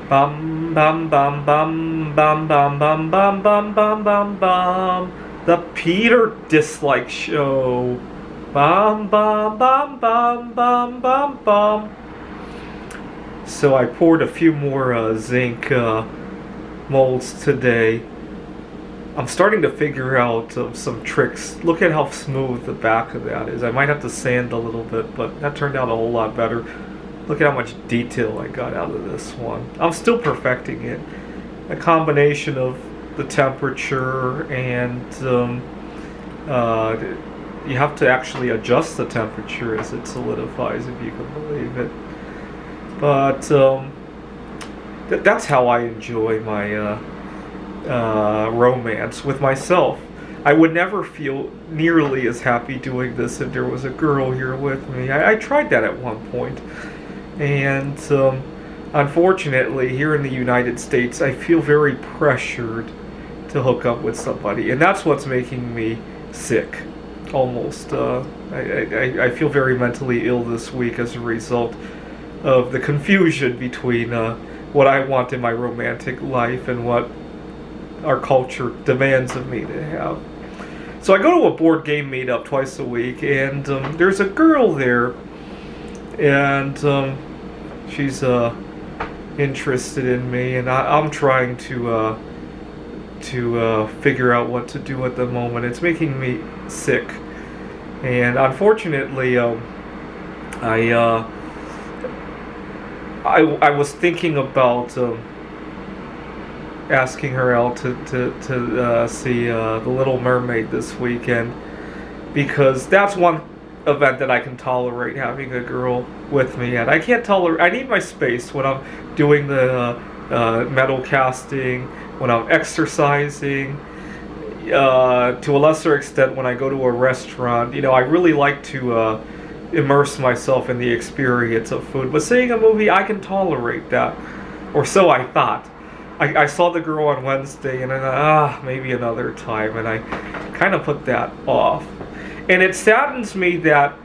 Bum bum bum bum bum bum bum bum bum bum bum bum. The Peter Dislike Show. Bum bum bum bum bum bum bum. So I poured a few more zinc molds today. I'm starting to figure out some tricks. Look at how smooth the back of that is. I might have to sand a little bit, but that turned out a whole lot better. Look at how much detail I got out of this one. I'm still perfecting it. A combination of the temperature and you have to actually adjust the temperature as it solidifies, if you can believe it. But that's how I enjoy my romance with myself. I would never feel nearly as happy doing this if there was a girl here with me. I tried that at one point. And unfortunately, here in the United States, I feel very pressured to hook up with somebody. And that's what's making me sick, almost. I feel very mentally ill this week as a result of the confusion between what I want in my romantic life and what our culture demands of me to have. So I go to a board game meetup twice a week, and there's a girl there, and she's interested in me, and I'm trying to figure out what to do at the moment. It's making me sick, and unfortunately, I was thinking about asking her out to see The Little Mermaid this weekend, because that's one event that I can tolerate having a girl with me at. I can't tolerate. I need my space when I'm doing the metal casting, when I'm exercising. To a lesser extent, when I go to a restaurant, I really like to immerse myself in the experience of food. But seeing a movie, I can tolerate that, or so I thought. I saw the girl on Wednesday, and I thought, maybe another time, and I kind of put that off. And it saddens me that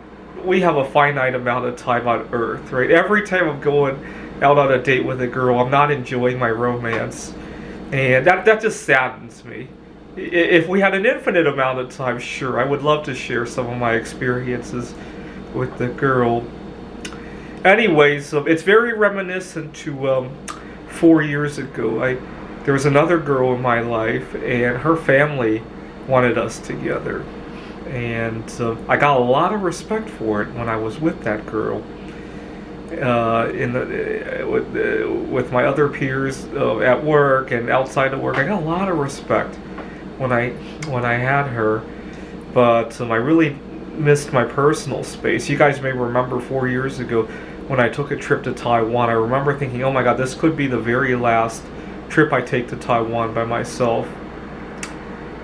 we have a finite amount of time on Earth, right? Every time I'm going out on a date with a girl, I'm not enjoying my romance. And that just saddens me. If we had an infinite amount of time, sure, I would love to share some of my experiences with the girl. Anyways, it's very reminiscent to 4 years ago. There was another girl in my life, and her family wanted us together. And I got a lot of respect for it when I was with that girl. With my other peers at work and outside of work, I got a lot of respect when I had her. But I really missed my personal space. You guys may remember 4 years ago when I took a trip to Taiwan. I remember thinking, oh my God, this could be the very last trip I take to Taiwan by myself.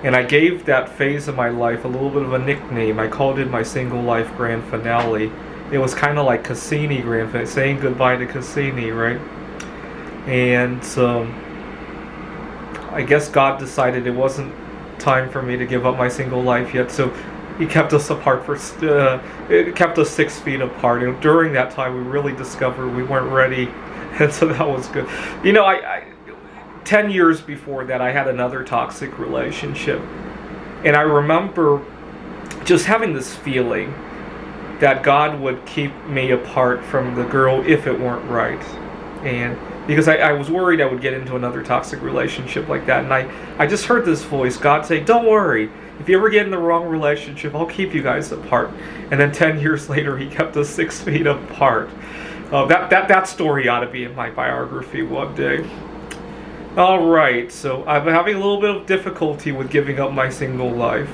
And I gave that phase of my life a little bit of a nickname. I called it my single life grand finale. It was kind of like Cassini grand finale, saying goodbye to Cassini, right? And I guess God decided it wasn't time for me to give up my single life yet, so He kept us apart it kept us 6 feet apart. And during that time, we really discovered we weren't ready, and so that was good. 10 years before that, I had another toxic relationship. And I remember just having this feeling that God would keep me apart from the girl if it weren't right. And because I was worried I would get into another toxic relationship like that. And I just heard this voice, God say, don't worry. If you ever get in the wrong relationship, I'll keep you guys apart. And then 10 years later, He kept us 6 feet apart. That story ought to be in my biography one day. Alright, so I'm having a little bit of difficulty with giving up my single life.